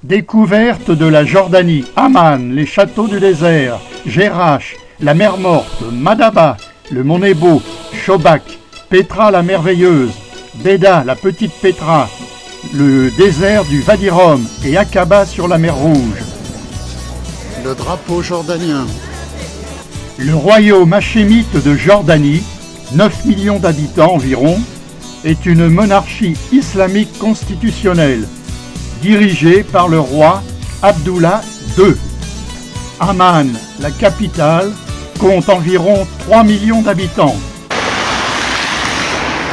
Découverte de la Jordanie, Amman, les châteaux du désert, Jerash, la mer Morte, Madaba, le mont Nebo, Shobak, Pétra la merveilleuse, Béda la petite Pétra, le désert du Vadirom et Aqaba sur la mer Rouge. Le drapeau jordanien. Le royaume hachémite de Jordanie, 9 millions d'habitants environ, est une monarchie islamique constitutionnelle, dirigée par le roi Abdullah II. Amman, la capitale, compte environ 3 millions d'habitants.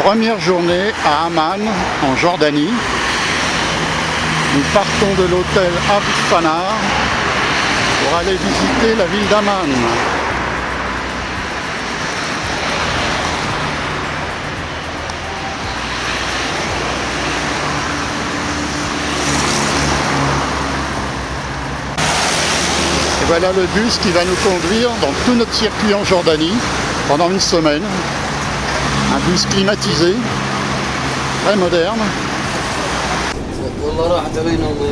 Première journée à Amman, en Jordanie. Nous partons de l'hôtel Al-Fana pour aller visiter la ville d'Amman. Et voilà le bus qui va nous conduire dans tout notre circuit en Jordanie pendant une semaine. Un bus climatisé, très moderne.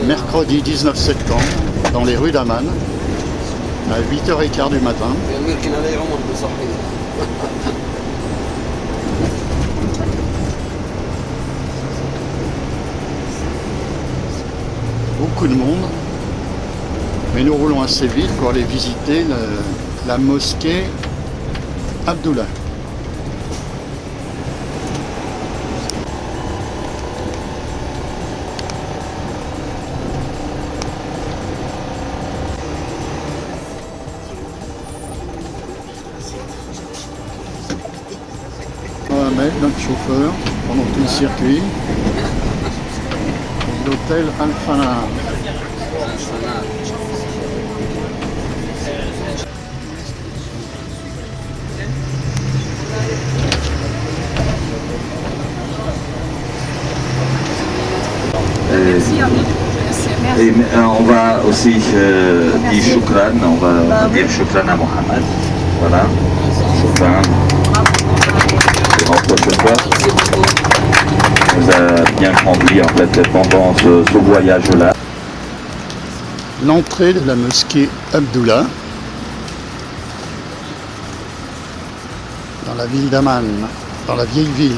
Mercredi 19 septembre, dans les rues d'Amman, à 8h15 du matin. Beaucoup de monde, mais nous roulons assez vite pour aller visiter la mosquée Abdullah. On va mettre notre chauffeur pendant tout le circuit. L'hôtel Al-Fana. Et on va aussi dire shukran, on va dire shukran à Mohamed. Voilà, shukran. C'est notre chauffeur. Il nous a bien conduit en fait pendant ce voyage-là. L'entrée de la mosquée Abdullah dans la ville d'Amman, dans la vieille ville.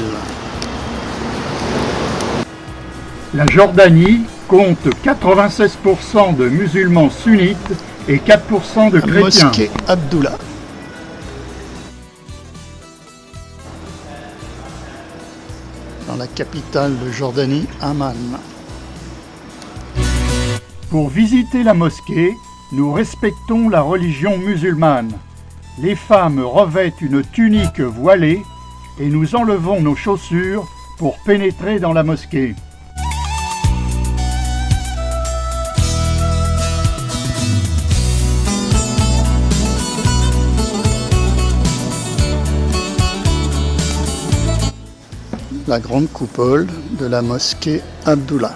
La Jordanie compte 96% de musulmans sunnites et 4% de La chrétiens. mosquée Abdullah. Dans la capitale de Jordanie, Amman. Pour visiter la mosquée, nous respectons la religion musulmane. Les femmes revêtent une tunique voilée et nous enlevons nos chaussures pour pénétrer dans la mosquée. La grande coupole de la mosquée Abdullah.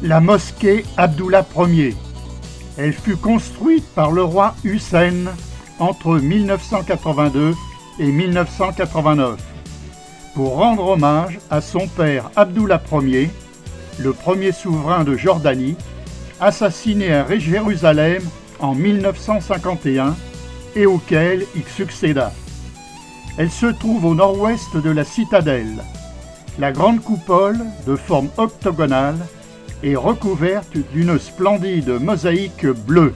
La mosquée Abdullah Ier. Elle fut construite par le roi Hussein entre 1982 et 1989 pour rendre hommage à son père Abdullah Ier, le premier souverain de Jordanie, assassiné à Jérusalem en 1951 et auquel il succéda. Elle se trouve au nord-ouest de la citadelle. La grande coupole, de forme octogonale, est recouverte d'une splendide mosaïque bleue.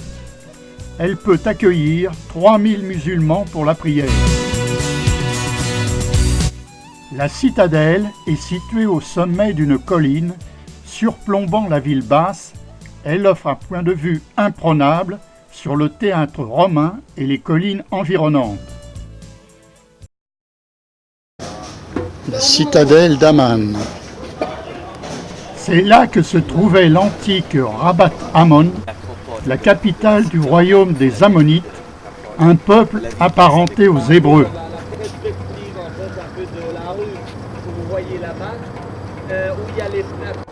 Elle peut accueillir 3000 musulmans pour la prière. La citadelle est située au sommet d'une colline surplombant la ville basse. Elle offre un point de vue imprenable sur le théâtre romain et les collines environnantes. La citadelle d'Amman. C'est là que se trouvait l'antique Rabat Ammon, la capitale du royaume des Ammonites, un peuple apparenté aux Hébreux. De la rue, vous voyez là-bas, où il y a les fenêtres.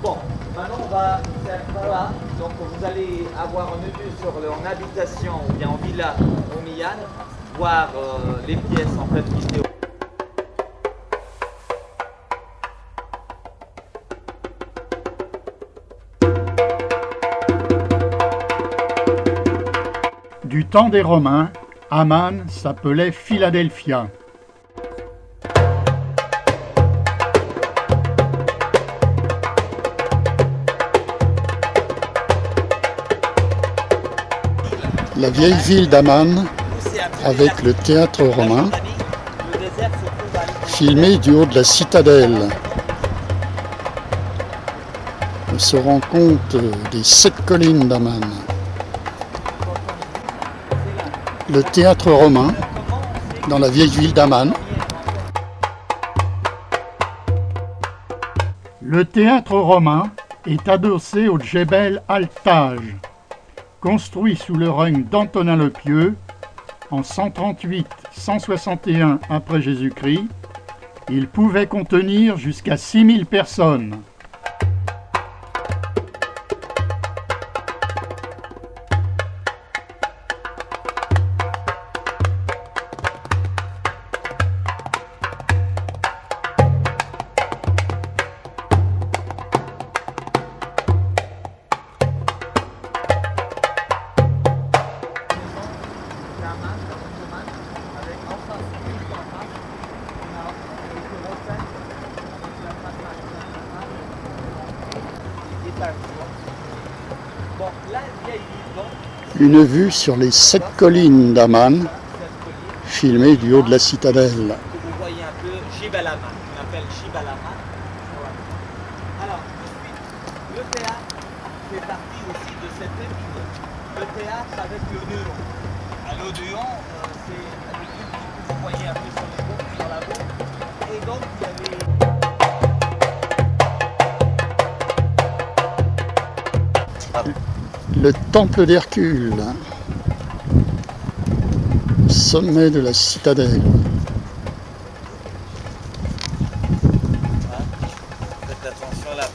Bon, maintenant on va faire voilà. Donc vous allez avoir un vue sur en habitation ou bien en villa omeyyade, voir les pièces en fait qui étaient. Du temps des Romains, Amman s'appelait Philadelphia. La vieille ville d'Amman, avec le théâtre romain, filmé du haut de la citadelle. On se rend compte des 7 collines d'Amman. Le théâtre romain, dans la vieille ville d'Amman. Le théâtre romain est adossé au Djebel al-Taj, construit sous le règne d'Antonin le Pieux en 138-161 après Jésus-Christ. Il pouvait contenir jusqu'à 6000 personnes. Une vue sur les 7 collines d'Amman, filmée du haut de la citadelle. Vous voyez un peu Jibal Amman, qu'on appelle Jibal Amman. Alors, ensuite, le théâtre fait partie aussi de cette même idée. Le théâtre avec l'Odéon. L'Odéon, c'est le truc que vous voyez un peu sur les bords, sur la boue. Et donc, il y avait. Le temple d'Hercule, au sommet de la citadelle.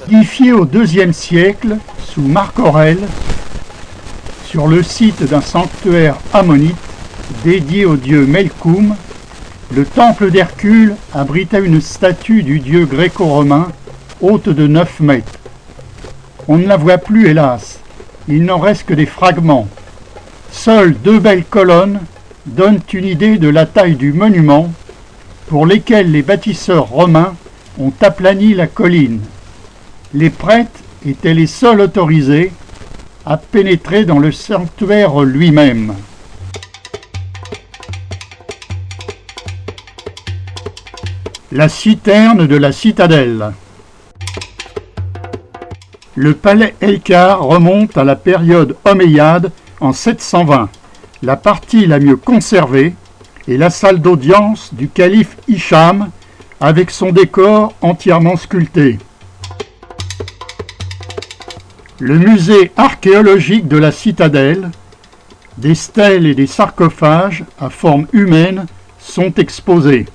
Édifié au IIe siècle sous Marc Aurèle, sur le site d'un sanctuaire ammonite dédié au dieu Melkoum, le temple d'Hercule abritait une statue du dieu gréco-romain haute de 9 mètres. On ne la voit plus, hélas. Il n'en reste que des fragments. Seules 2 belles colonnes donnent une idée de la taille du monument pour lesquelles les bâtisseurs romains ont aplani la colline. Les prêtres étaient les seuls autorisés à pénétrer dans le sanctuaire lui-même. La citerne de la citadelle. Le palais Elkar remonte à la période omeyyade en 720. La partie la mieux conservée est la salle d'audience du calife Hicham avec son décor entièrement sculpté. Le musée archéologique de la citadelle, des stèles et des sarcophages à forme humaine sont exposés.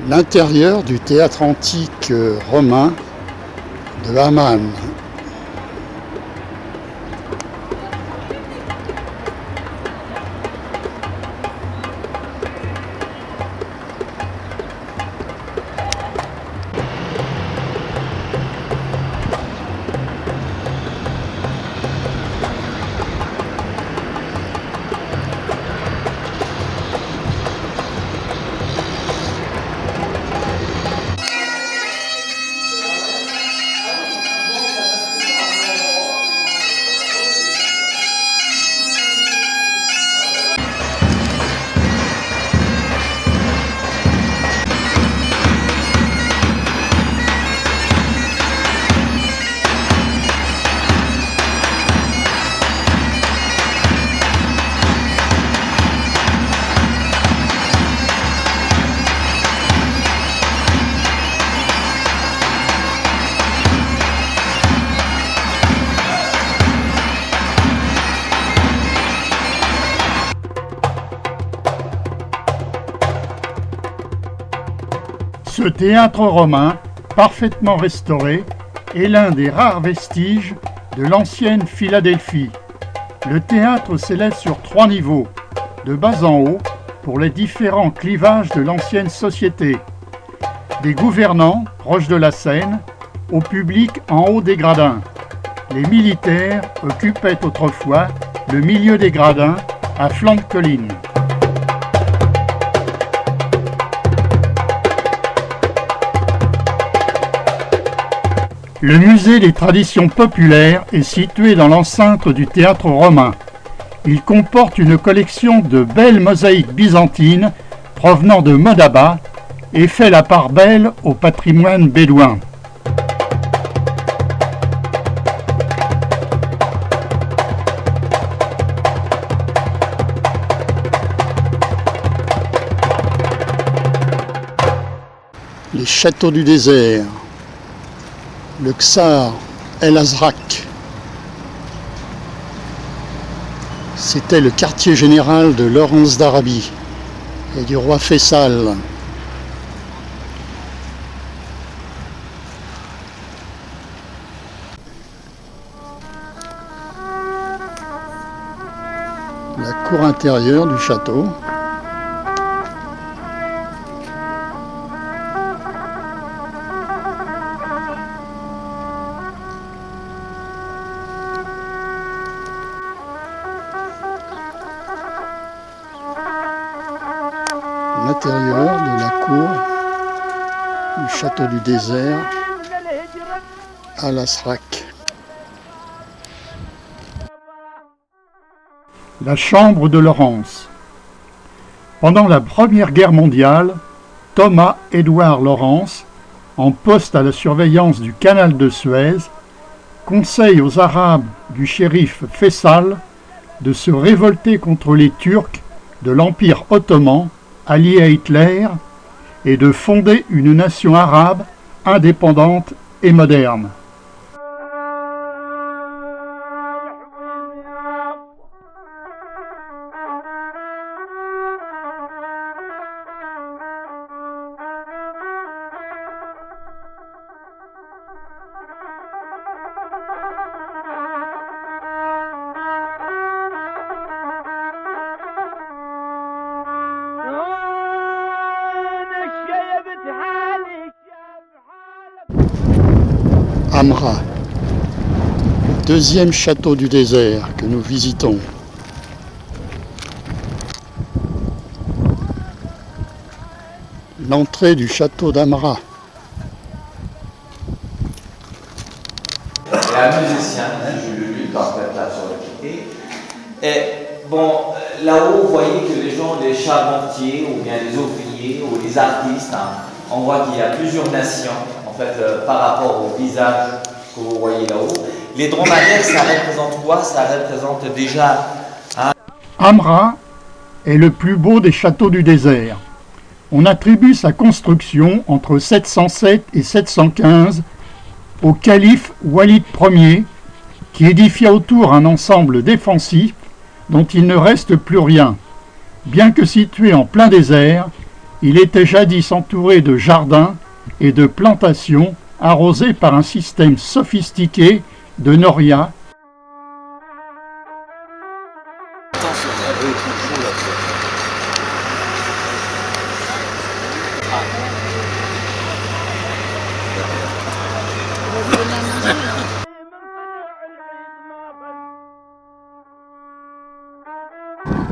L'intérieur du théâtre antique romain de Amman. Ce théâtre romain, parfaitement restauré, est l'un des rares vestiges de l'ancienne Philadelphie. Le théâtre s'élève sur 3 niveaux, de bas en haut, pour les différents clivages de l'ancienne société. Des gouvernants, proches de la scène, au public en haut des gradins. Les militaires occupaient autrefois le milieu des gradins, à flanc de colline. Le musée des traditions populaires est situé dans l'enceinte du théâtre romain. Il comporte une collection de belles mosaïques byzantines provenant de Modaba et fait la part belle au patrimoine bédouin. Les châteaux du désert, le Ksar El Azraq. C'était le quartier général de Laurence d'Arabie et du roi Faisal. La cour intérieure du château. L'intérieur de la cour du château du désert à Al-Azraq. La chambre de Laurence. Pendant la Première Guerre mondiale, Thomas Édouard Laurence, en poste à la surveillance du canal de Suez, conseille aux Arabes du shérif Faisal de se révolter contre les Turcs de l'Empire ottoman alliés à Hitler et de fonder une nation arabe indépendante et moderne. Amra, deuxième château du désert que nous visitons. L'entrée du château d'Amra. Et un musicien, je le lutte en fait là sur le côté. Et bon, là-haut, vous voyez que les gens, les charpentiers ou bien les ouvriers ou les artistes, on voit qu'il y a plusieurs nations. En fait, par rapport au visage que vous voyez là-haut. Les dromadaires, ça représente quoi? Ça représente déjà... Amra est le plus beau des châteaux du désert. On attribue sa construction entre 707 et 715 au calife Walid Ier, qui édifia autour un ensemble défensif dont il ne reste plus rien. Bien que situé en plein désert, il était jadis entouré de jardins et de plantations arrosées par un système sophistiqué de noria.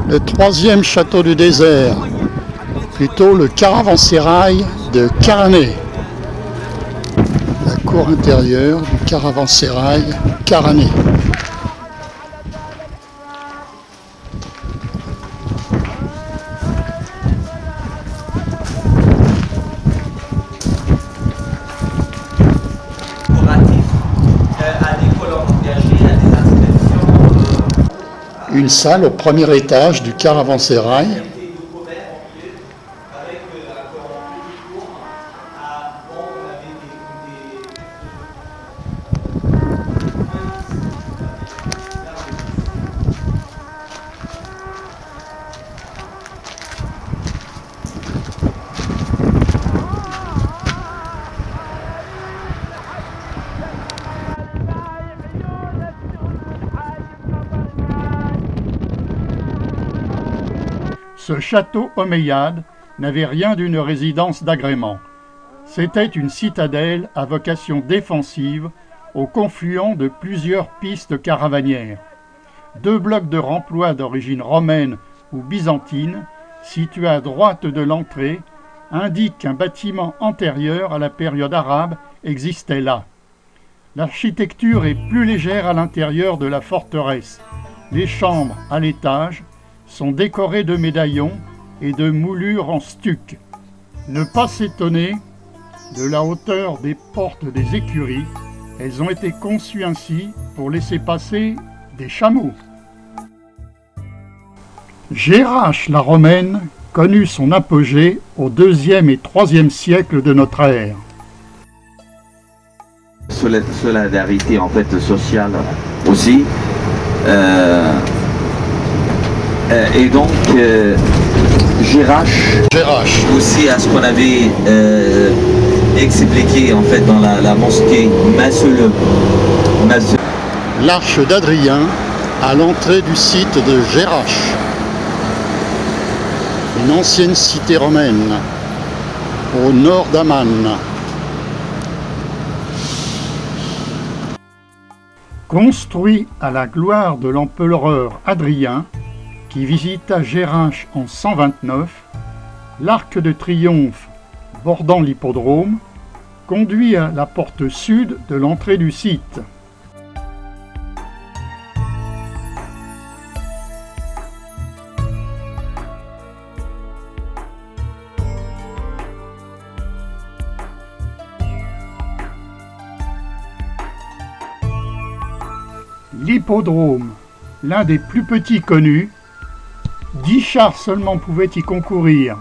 Le troisième château du désert, plutôt le caravansérail de Karané. La cour intérieure du caravansérail Karané. Une salle au premier étage du caravansérail. Ce château omeyyade n'avait rien d'une résidence d'agrément. C'était une citadelle à vocation défensive au confluent de plusieurs pistes caravanières. 2 blocs de remploi d'origine romaine ou byzantine, situés à droite de l'entrée, indiquent qu'un bâtiment antérieur à la période arabe existait là. L'architecture est plus légère à l'intérieur de la forteresse. Les chambres, à l'étage, sont décorées de médaillons et de moulures en stuc. Ne pas s'étonner de la hauteur des portes des écuries. Elles ont été conçues ainsi pour laisser passer des chameaux. Jérâche la romaine connut son apogée au IIe et IIIe siècle de notre ère. Solidarité en fait sociale aussi. Et donc Jérâche aussi à ce qu'on avait expliqué en fait dans la mosquée Masseuleux. L'arche d'Adrien à l'entrée du site de Jérâche, une ancienne cité romaine au nord d'Amman. Construit à la gloire de l'empereur Adrien, qui visita Jérâche en 129, l'arc de triomphe bordant l'hippodrome conduit à la porte sud de l'entrée du site. L'hippodrome, l'un des plus petits connus, 10 chars seulement pouvaient y concourir.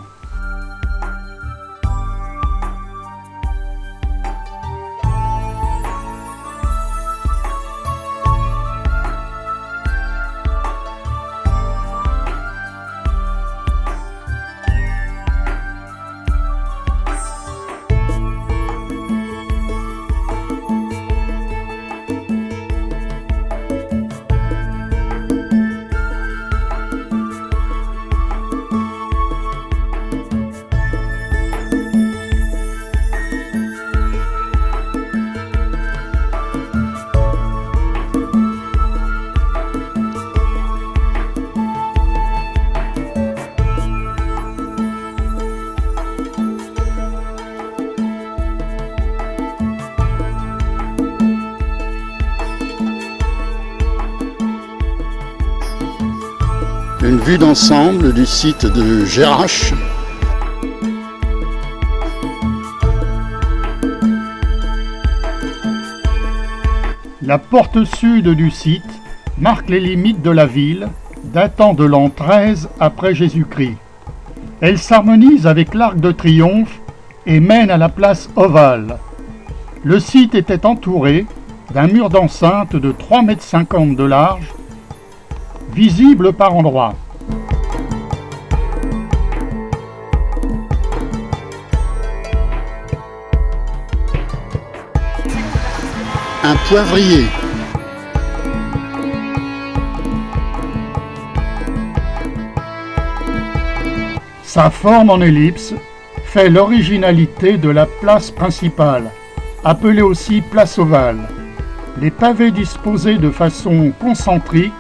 Une vue d'ensemble du site de Jérâche. La porte sud du site marque les limites de la ville, datant de l'an 13 après Jésus-Christ. Elle s'harmonise avec l'arc de triomphe et mène à la place ovale. Le site était entouré d'un mur d'enceinte de 3,50 m de large, visible par endroits. Un poivrier. Sa forme en ellipse fait l'originalité de la place principale, appelée aussi place ovale. Les pavés disposés de façon concentrique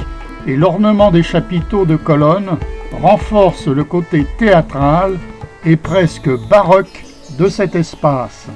et l'ornement des chapiteaux de colonnes renforcent le côté théâtral et presque baroque de cet espace.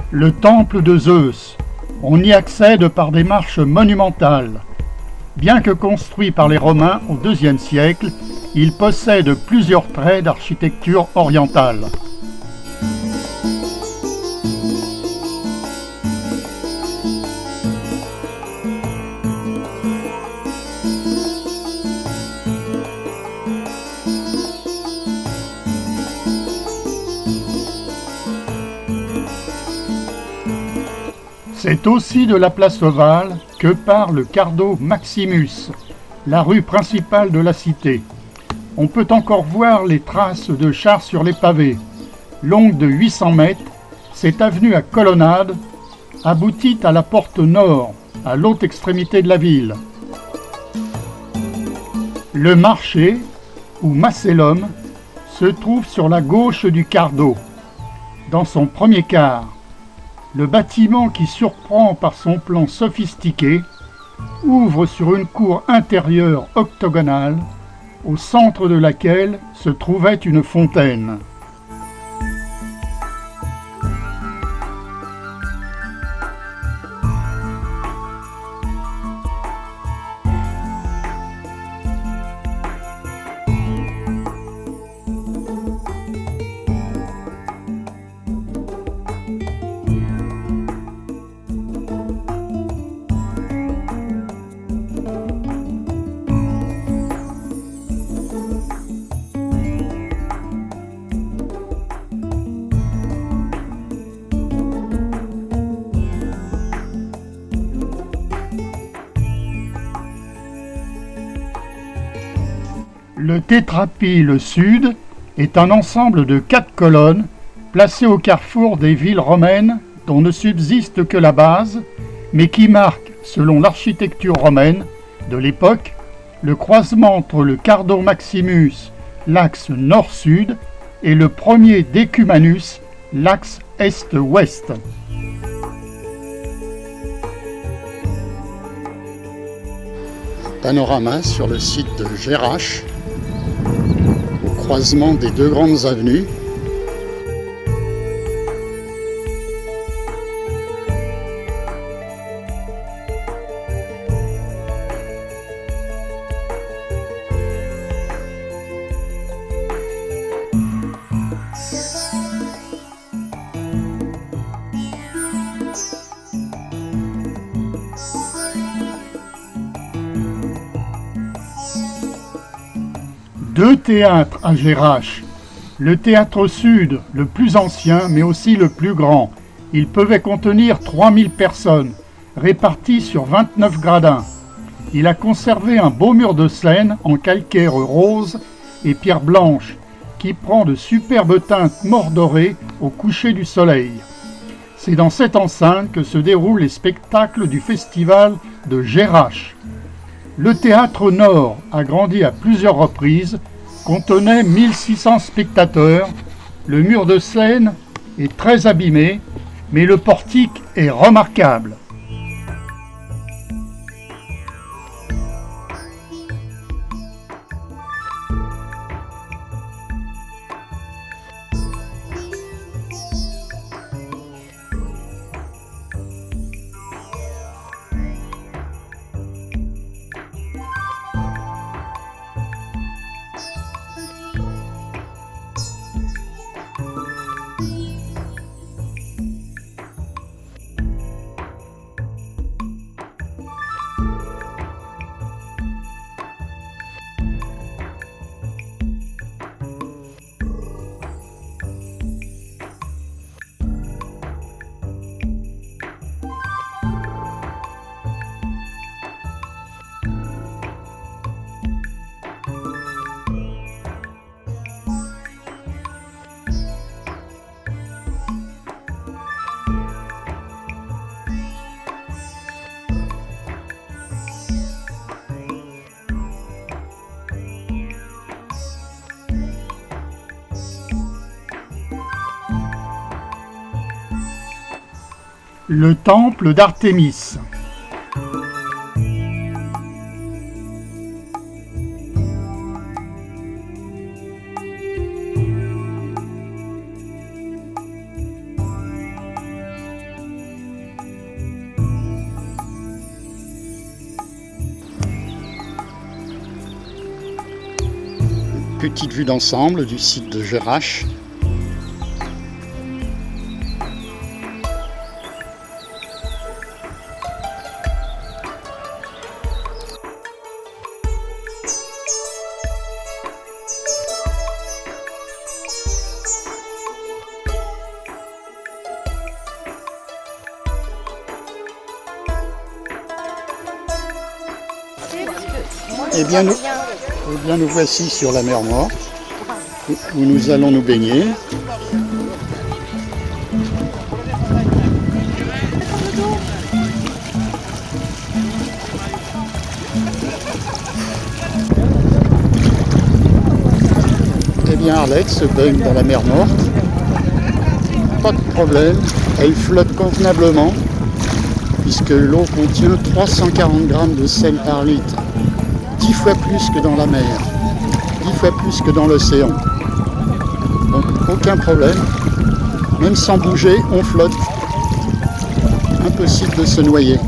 Le temple de Zeus. On y accède par des marches monumentales. Bien que construit par les Romains au IIe siècle, il possède plusieurs traits d'architecture orientale. C'est aussi de la place Ovale que part le Cardo Maximus, la rue principale de la cité. On peut encore voir les traces de chars sur les pavés. Longue de 800 mètres, cette avenue à colonnade aboutit à la porte nord, à l'autre extrémité de la ville. Le marché, ou Macellum, se trouve sur la gauche du Cardo. Dans son premier quart, le bâtiment qui surprend par son plan sophistiqué ouvre sur une cour intérieure octogonale, au centre de laquelle se trouvait une fontaine. Le tétrapyle sud est un ensemble de 4 colonnes placées au carrefour des villes romaines dont ne subsiste que la base, mais qui marque, selon l'architecture romaine de l'époque, le croisement entre le Cardo Maximus, l'axe nord-sud, et le premier Decumanus, l'axe est-ouest. Panorama sur le site de Jerash, au croisement des deux grandes avenues. Deux théâtres à Jerash. Le théâtre sud, le plus ancien, mais aussi le plus grand. Il pouvait contenir 3000 personnes, réparties sur 29 gradins. Il a conservé un beau mur de scène en calcaire rose et pierre blanche, qui prend de superbes teintes mordorées au coucher du soleil. C'est dans cette enceinte que se déroulent les spectacles du festival de Jerash. Le théâtre Nord, agrandi à plusieurs reprises, contenait 1600 spectateurs. Le mur de scène est très abîmé, mais le portique est remarquable. Le temple d'Artémis. Petite vue d'ensemble du site de Jerash. Eh bien, nous voici sur la mer Morte, où nous allons nous baigner. Eh bien, Arlette se baigne dans la mer Morte. Pas de problème, elle flotte convenablement, puisque l'eau contient 340 grammes de sel par litre. 10 fois plus que dans la mer, 10 fois plus que dans l'océan. Donc aucun problème, même sans bouger, on flotte. Impossible de se noyer.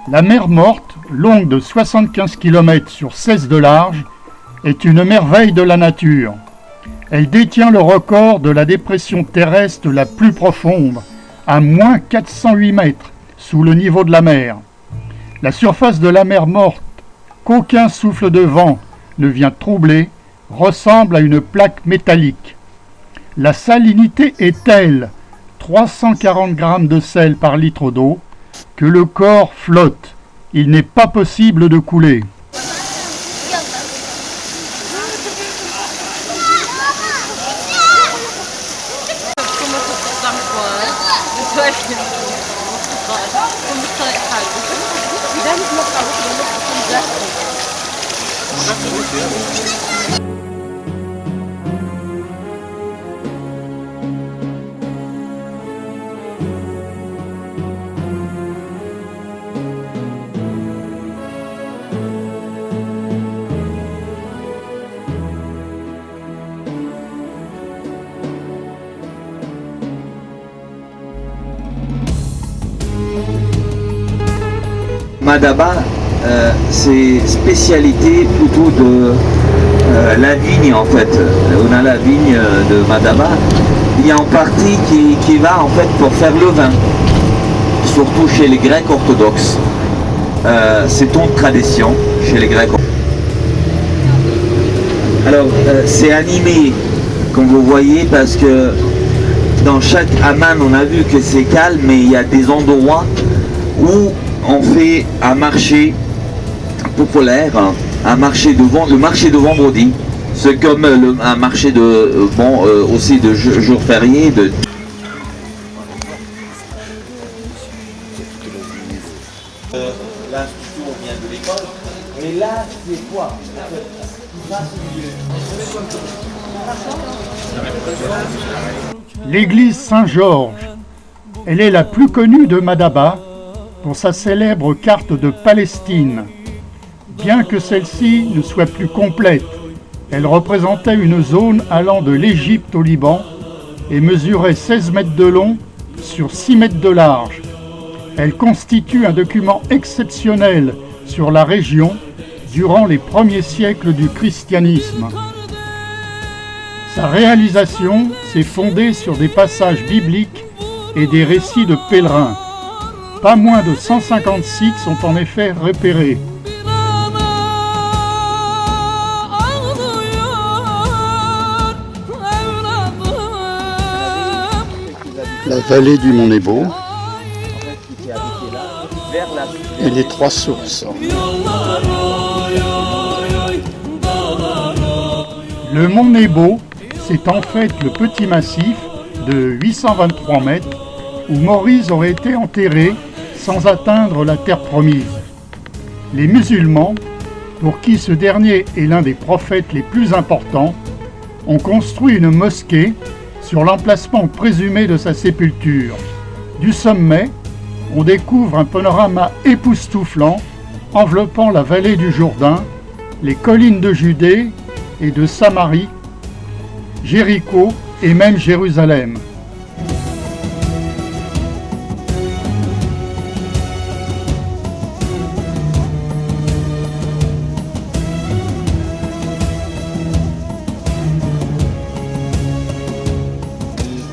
La mer Morte, longue de 75 km sur 16 de large, est une merveille de la nature. Elle détient le record de la dépression terrestre la plus profonde, à moins 408 mètres sous le niveau de la mer. La surface de la mer Morte, qu'aucun souffle de vent ne vient troubler, ressemble à une plaque métallique. La salinité est telle, 340 grammes de sel par litre d'eau, que le corps flotte. Il n'est pas possible de couler. Madaba, c'est spécialité plutôt de la vigne en fait. On a la vigne de Madaba. Il y a une partie qui va en fait pour faire le vin, surtout chez les Grecs orthodoxes. C'est une tradition chez les Grecs. Alors c'est animé comme vous voyez parce que dans chaque hammam on a vu que c'est calme, mais il y a des endroits où on fait un marché populaire, un marché le marché de vendredi. C'est comme un marché de aussi de jours fériés. L'institut vient de l'école, mais là c'est quoi? L'église Saint-Georges, elle est la plus connue de Madaba pour sa célèbre carte de Palestine. Bien que celle-ci ne soit plus complète, elle représentait une zone allant de l'Égypte au Liban et mesurait 16 mètres de long sur 6 mètres de large. Elle constitue un document exceptionnel sur la région durant les premiers siècles du christianisme. Sa réalisation s'est fondée sur des passages bibliques et des récits de pèlerins. Pas moins de 150 sites sont en effet repérés. La vallée du Mont Nebo et les trois sources. Le Mont Nebo, c'est en fait le petit massif de 823 mètres où Moïse aurait été enterré sans atteindre la terre promise. Les musulmans, pour qui ce dernier est l'un des prophètes les plus importants, ont construit une mosquée sur l'emplacement présumé de sa sépulture. Du sommet, on découvre un panorama époustouflant enveloppant la vallée du Jourdain, les collines de Judée et de Samarie, Jéricho et même Jérusalem.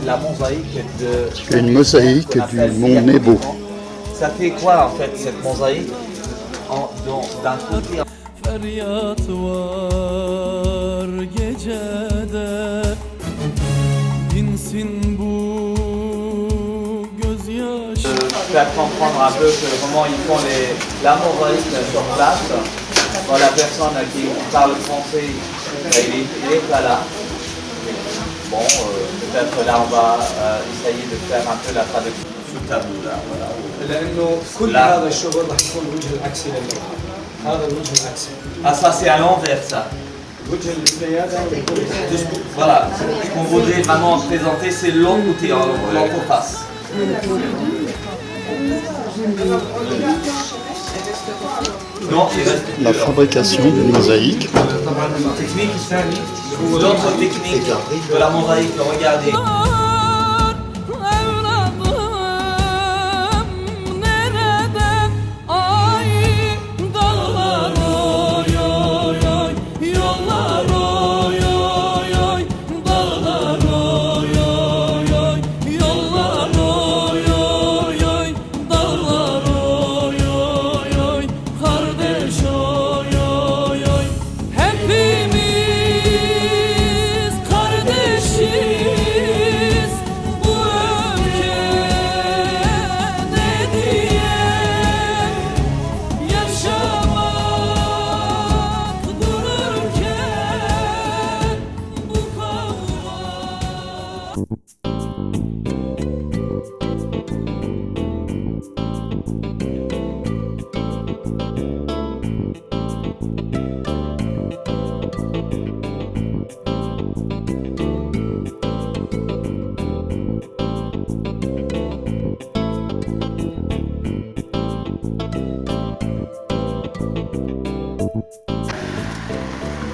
La mosaïque de... Une mosaïque du Mont Nebo. Ça fait quoi en fait cette mosaïque d'un côté? Feryat var gecede, dinsin bu gözyaşı. faire comprendre un peu comment ils font la mosaïque sur place. Bon, la personne qui parle français, il est pas là. Bon, peut-être là on va essayer de faire un peu la traduction. Ce tableau là, voilà. لانه كل هذا الشغل راح يكون الوجه العكسي للوحه. هذا الوجه العكسي. Ah ça c'est à l'envers ça. الوجه الاسمي هذا Voilà, ce qu'on voudrait vraiment présenter c'est l'autre côté, l'autre face. Non, il reste La fabrication d'une mosaïque. d'autres techniques de la mosaïque, regardez.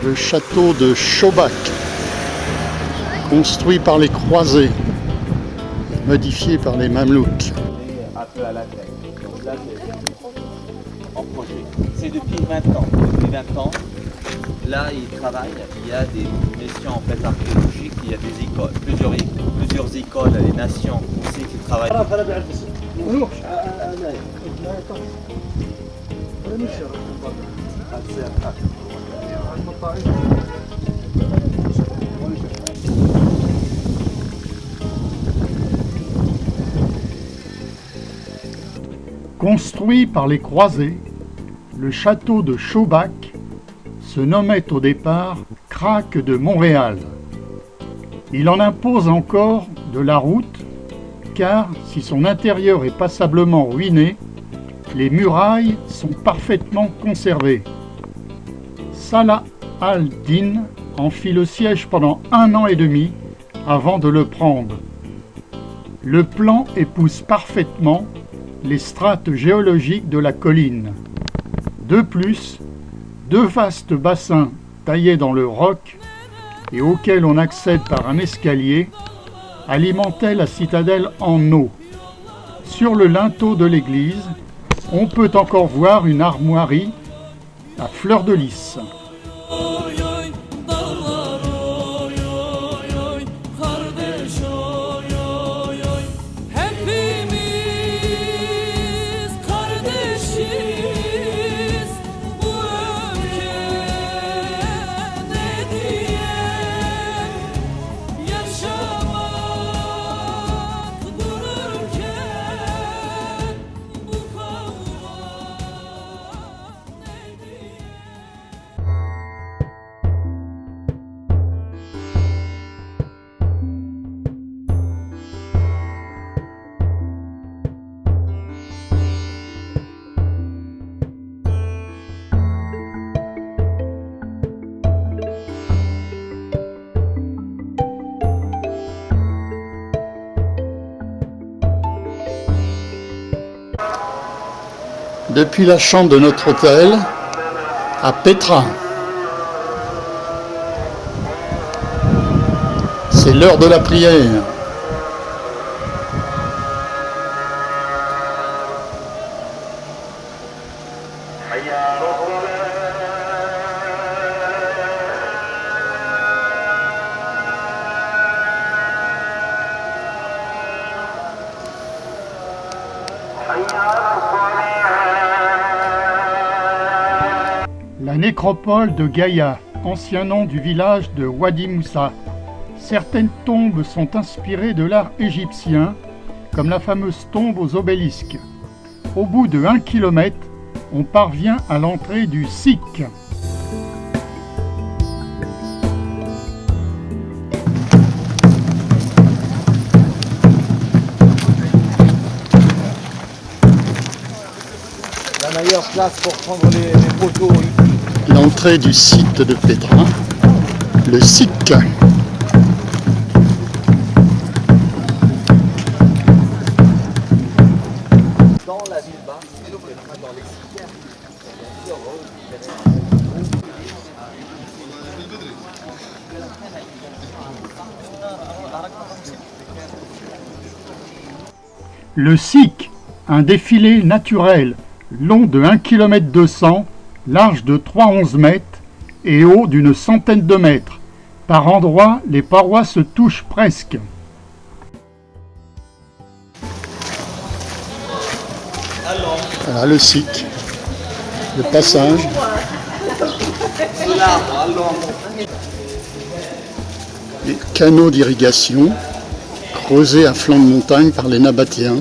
Le château de Chaubac, construit par les croisés, modifié par les Mamelouks. Un peu à la tête. Donc là, c'est en projet. C'est depuis 20 ans. Depuis 20 ans, là, ils travaillent. Il y a des missions en fait archéologiques. Il y a des écoles, plusieurs écoles, des nations aussi qui travaillent. Construit par les croisés, le château de Chaubac se nommait au départ Crac de Montréal. Il en impose encore de la route, car si son intérieur est passablement ruiné, les murailles sont parfaitement conservées. Salah al-Din en fit le siège pendant 1 an et demi avant de le prendre. Le plan épouse parfaitement les strates géologiques de la colline. De plus, 2 vastes bassins taillés dans le roc et auxquels on accède par un escalier alimentaient la citadelle en eau. Sur le linteau de l'église, on peut encore voir une armoirie à fleur de lys. Depuis la chambre de notre hôtel à Petra. C'est l'heure de la prière. La nécropole de Gaïa, ancien nom du village de Wadi Moussa. Certaines tombes sont inspirées de l'art égyptien comme la fameuse tombe aux obélisques. Au bout de 1 km, on parvient à l'entrée du Sikh. La meilleure place pour prendre les photos ici. L'entrée du site de Petra, le Sikh. Dans la ville basse, dans les cités. Le Sikh, un défilé naturel long de 1 km 200, large de 311 mètres et haut d'une centaine de mètres. Par endroits, les parois se touchent presque. Voilà le Sikh, le passage. Les canaux d'irrigation creusés à flanc de montagne par les Nabatéens.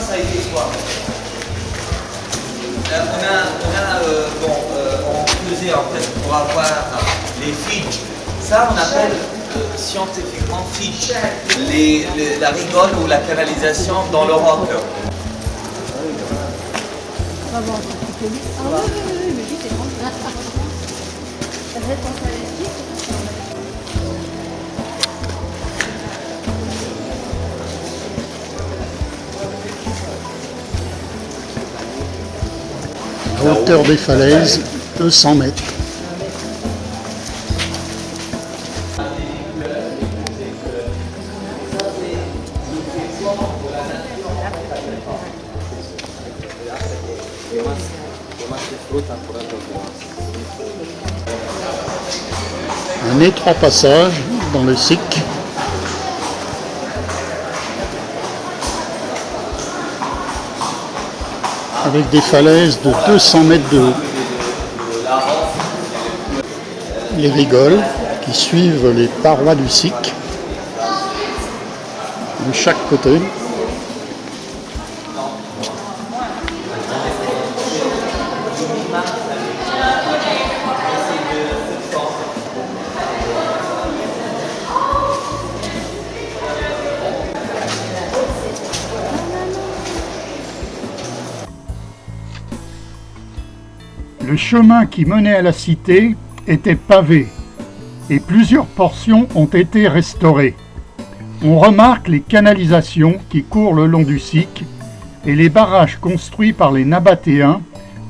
Ça a été quoi? On faisait en fait pour avoir les fiches. Ça on appelle scientifiquement fiches. La rigole ou la canalisation dans le roc. À hauteur des falaises, 200 mètres. Un étroit passage dans le Sikh. Avec des falaises de 200 mètres de haut. Les rigoles qui suivent les parois du Sikh de chaque côté. Le chemin qui menait à la cité était pavé et plusieurs portions ont été restaurées. On remarque les canalisations qui courent le long du Sikh et les barrages construits par les Nabatéens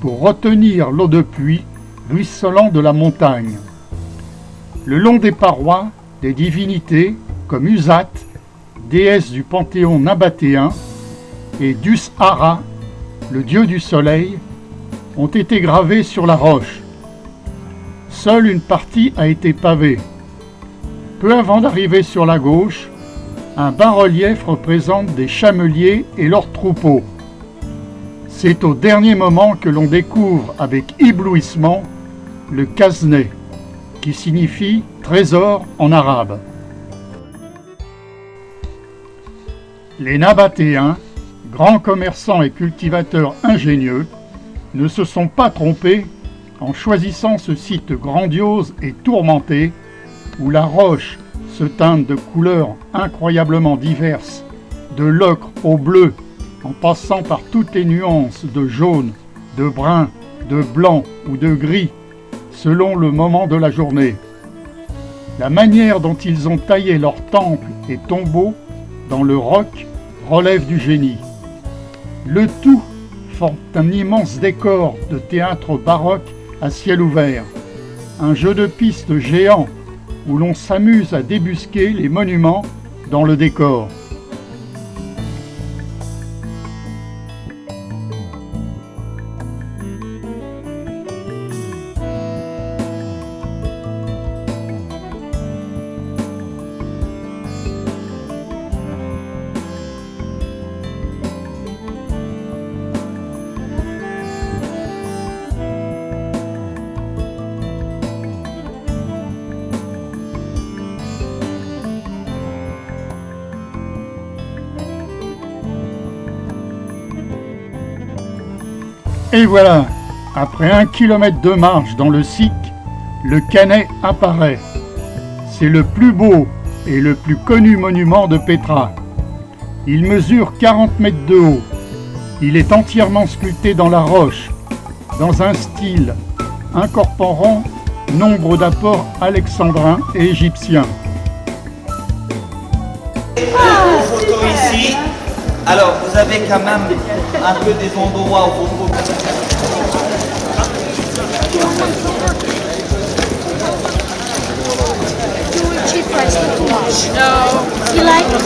pour retenir l'eau de pluie ruisselant de la montagne. Le long des parois, des divinités comme Usat, déesse du panthéon nabatéen, et Dus-Hara, le dieu du soleil, ont été gravés sur la roche. Seule une partie a été pavée. Peu avant d'arriver sur la gauche, un bas-relief représente des chameliers et leurs troupeaux. C'est au dernier moment que l'on découvre avec éblouissement le Khazne, qui signifie trésor en arabe. Les Nabatéens, grands commerçants et cultivateurs ingénieux, ne se sont pas trompés en choisissant ce site grandiose et tourmenté où la roche se teinte de couleurs incroyablement diverses, de l'ocre au bleu, en passant par toutes les nuances de jaune, de brun, de blanc ou de gris, selon le moment de la journée. La manière dont ils ont taillé leurs temples et tombeaux dans le roc relève du génie. Le tout forme un immense décor de théâtre baroque à ciel ouvert, un jeu de piste géant où l'on s'amuse à débusquer les monuments dans le décor. Et voilà, après 1 kilomètre de marche dans le Siq, le Canet apparaît. C'est le plus beau et le plus connu monument de Petra. Il mesure 40 mètres de haut. Il est entièrement sculpté dans la roche, dans un style incorporant nombre d'apports alexandrins et égyptiens. Photo ici. Alors, vous avez quand même un peu des endroits où vous pouvez... Cheap price, not too much. No. You like it?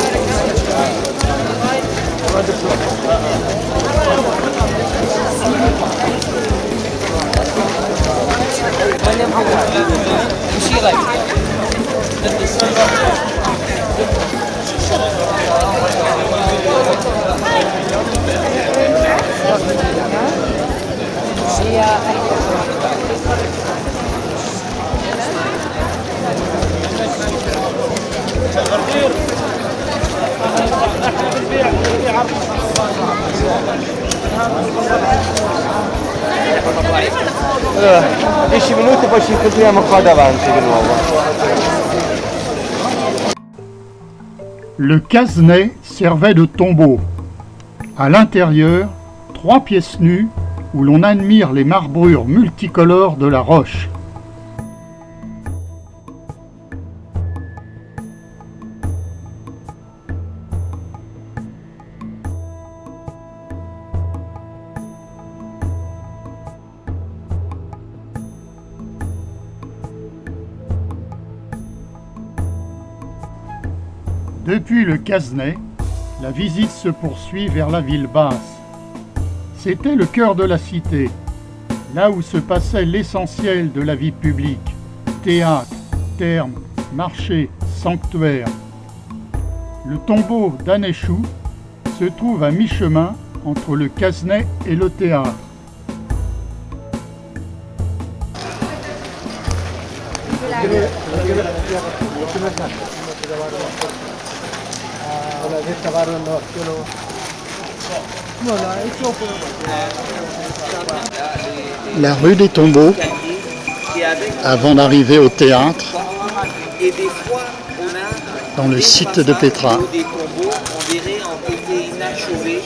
Allora, 10 minuti e poi ci incontriamo qua davanti di nuovo. Le casenet servait de tombeau. À l'intérieur, 3 pièces nues où l'on admire les marbrures multicolores de la roche. Depuis le casenet, la visite se poursuit vers la ville basse. C'était le cœur de la cité, là où se passait l'essentiel de la vie publique, théâtre, thermes, marché, sanctuaire. Le tombeau d'Anéchou se trouve à mi-chemin entre le casenet et le théâtre. La rue des Tombeaux, avant d'arriver au théâtre, dans le site de Petra. Des tombeaux, on dirait, ont été inachevés.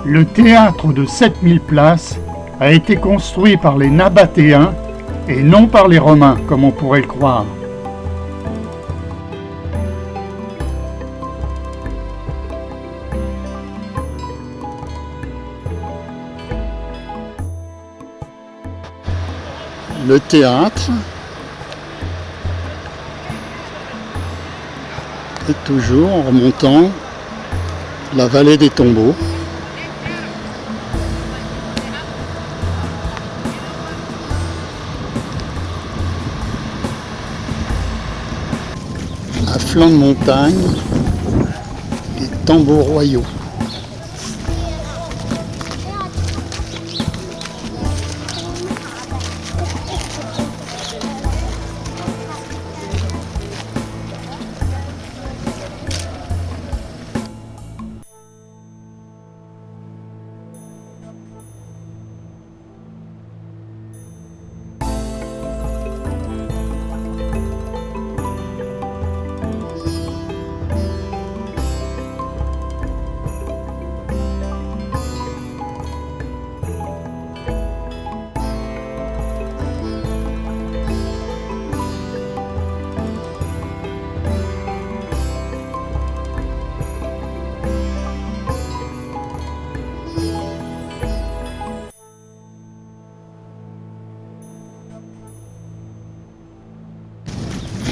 Le théâtre de 7000 places a été construit par les Nabatéens et non par les Romains, comme on pourrait le croire. Le théâtre et toujours en remontant la vallée des Tombeaux. À flanc de montagne, les tambours royaux.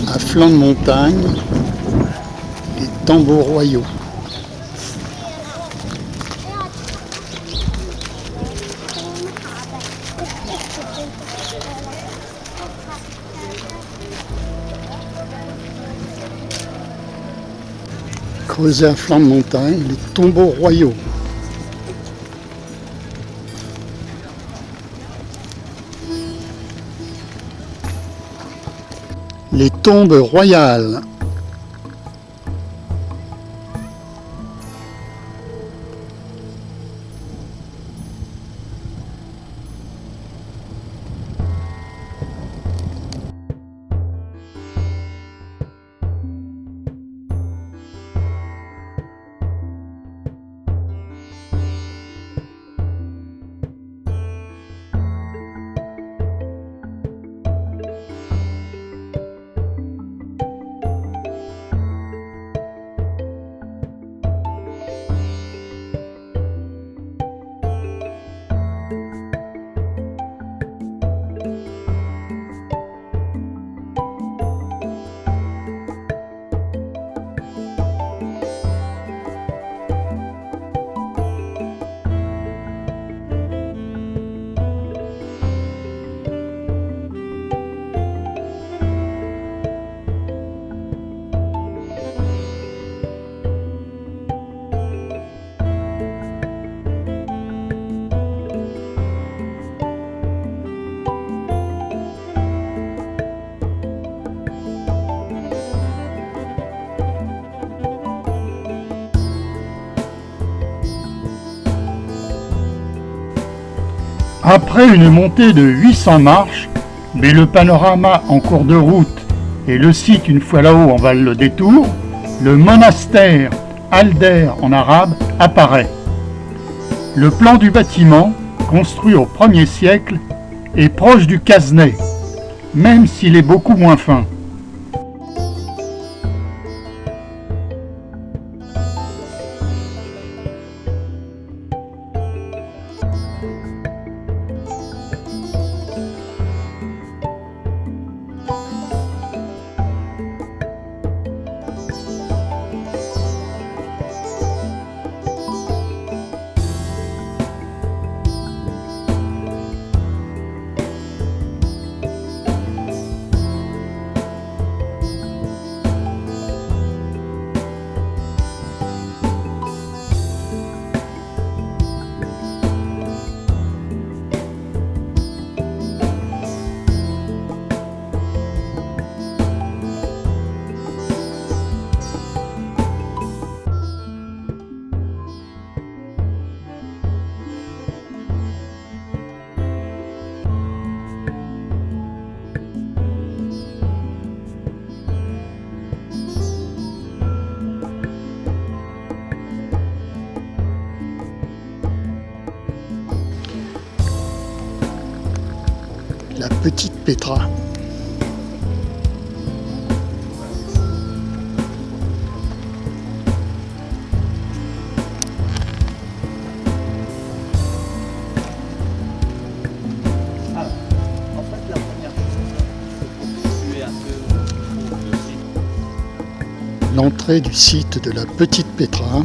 À flanc de montagne, les tambours royaux. Creusés à flanc de montagne, les tombeaux royaux. Les tombes royales. Après une montée de 800 marches, mais le panorama en cours de route et le site une fois là-haut en valent le détour, le monastère Alder en arabe apparaît. Le plan du bâtiment, construit au 1er siècle, est proche du cazenay, même s'il est beaucoup moins fin. La petite Petra. L'entrée du site de la petite Petra.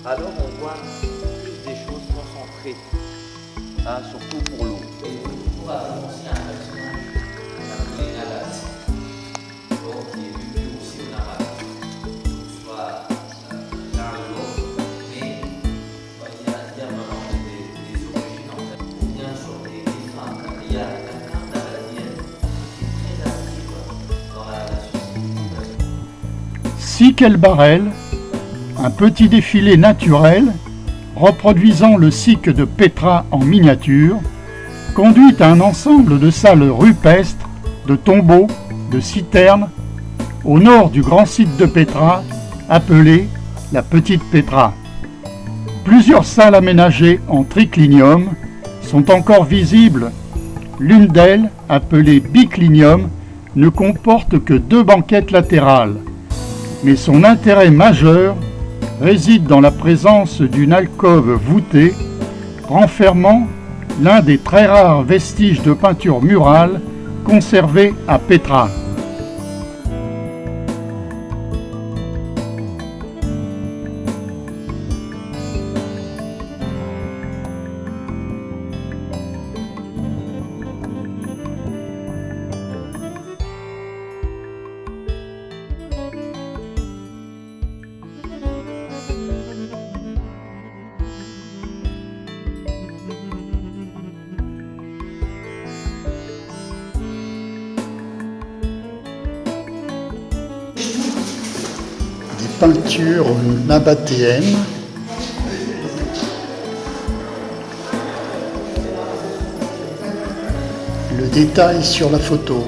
Alors on voit plus des choses concentrées, surtout pour l'eau. On va aussi un personnage appelé Nalat, qui est vu aussi au Nabat, soit l'un ou l'autre, mais il y a vraiment des origines en fait, ou bien sur des femmes. Il y a la femme nabatienne qui est très active dans la société. Sikel Barel, un petit défilé naturel reproduisant le cycle de Petra en miniature, conduit à un ensemble de salles rupestres, de tombeaux, de citernes, au nord du grand site de Pétra, appelé la Petite Pétra. Plusieurs salles aménagées en triclinium sont encore visibles. L'une d'elles, appelée biclinium, ne comporte que 2 banquettes latérales. Mais son intérêt majeur réside dans la présence d'une alcôve voûtée renfermant l'un des très rares vestiges de peinture murale conservés à Pétra. Peinture nabatéenne. Le détail sur la photo.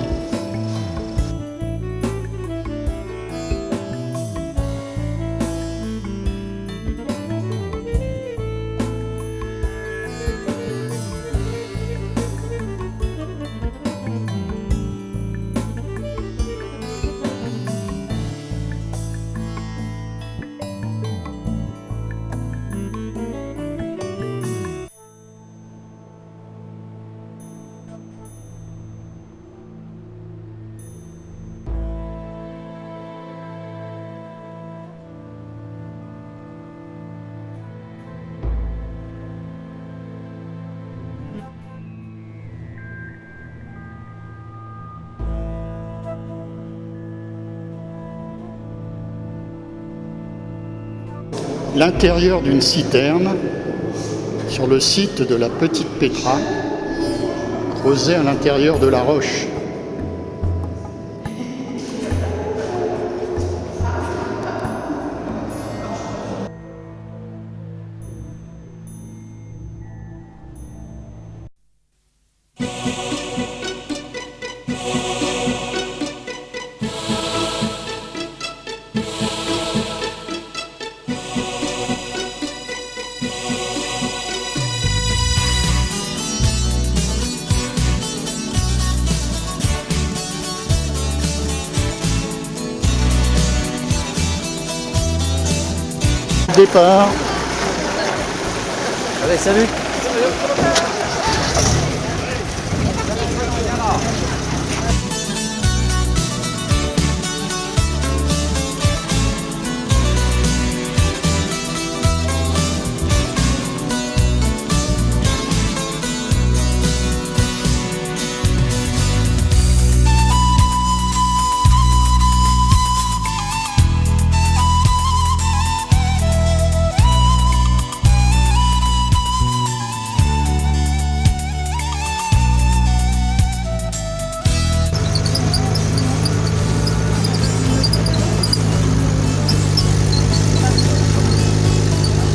L'intérieur d'une citerne sur le site de la Petite Pétra, creusée à l'intérieur de la roche. Départ. Allez, salut.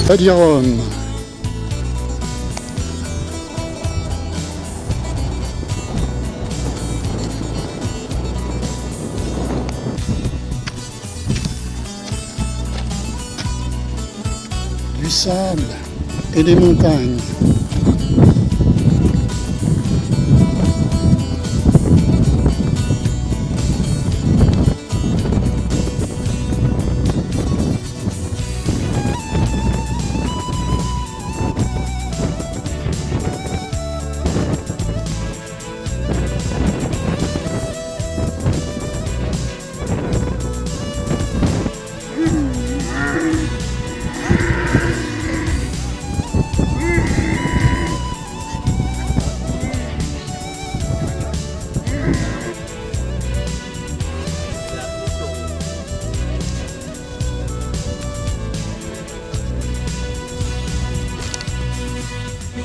Pas dire Rome. Du sable et des montagnes.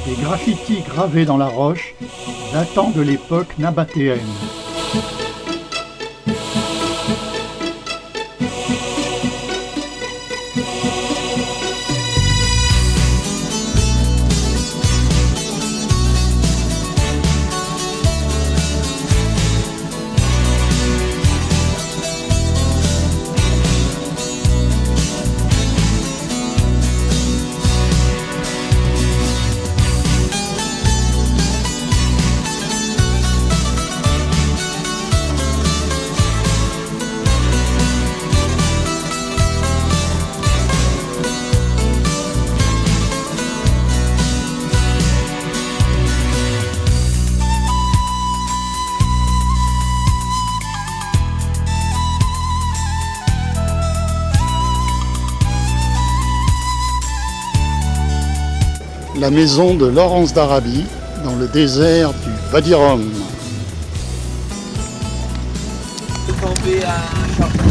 Des graffitis gravés dans la roche datant de l'époque nabatéenne. la maison de Laurence d'Arabie dans le désert du Wadi Rum. Tomber un charbon.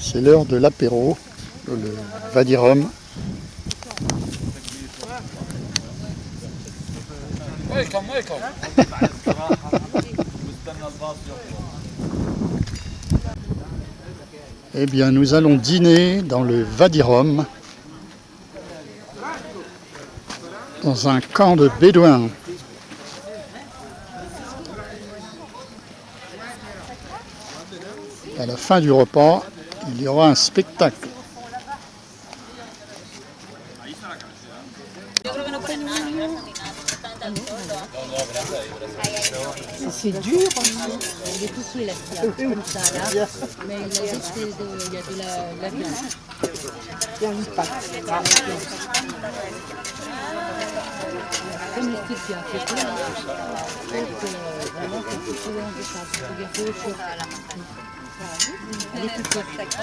C'est l'heure de l'apéro, le Wadi Rum. Eh bien, nous allons dîner dans le Wadi Rum, dans un camp de bédouins. À la fin du repas, il y aura un spectacle. C'est dur, il est tout seul là, comme ça là, mais il a dit qu'il y a de la viande. Il y a une pâte. Comme les petites viandes, c'est tout. Donc vraiment, c'est tout long de ça. Il y a peu de choses. Elle est toute faite.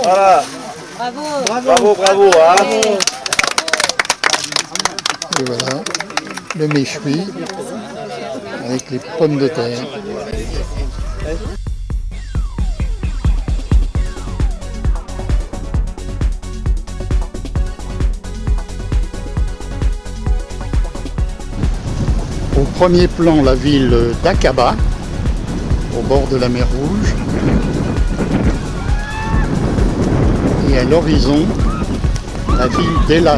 Voilà. Bravo. Hein. Et voilà, le méchoui avec les pommes de terre. Au premier plan, la ville d'Aqaba, au bord de la mer Rouge. Et à l'horizon, la ville d'Elat,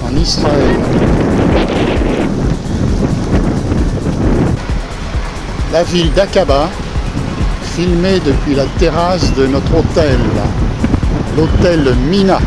en Israël. La ville d'Aqaba, filmée depuis la terrasse de notre hôtel, l'hôtel Mina.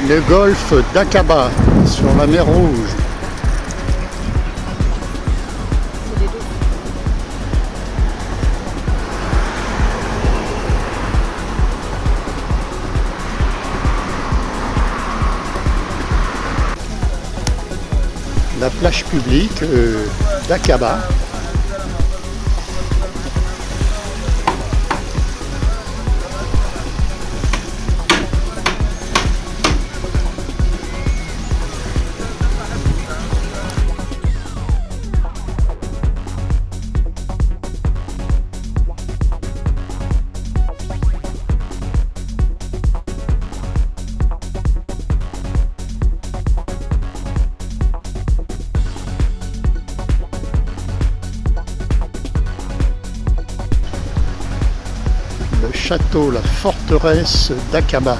Le golfe d'Aqaba sur la mer Rouge. La plage publique d'Aqaba. château, la forteresse d'Aqaba.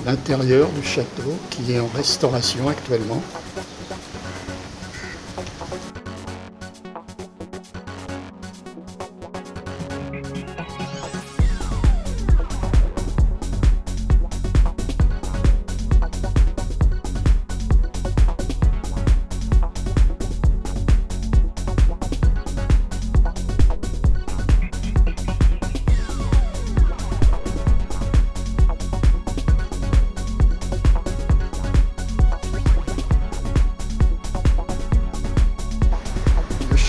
L'intérieur du château qui est en restauration actuellement.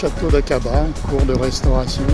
Château d'Aqaba en cours de restauration.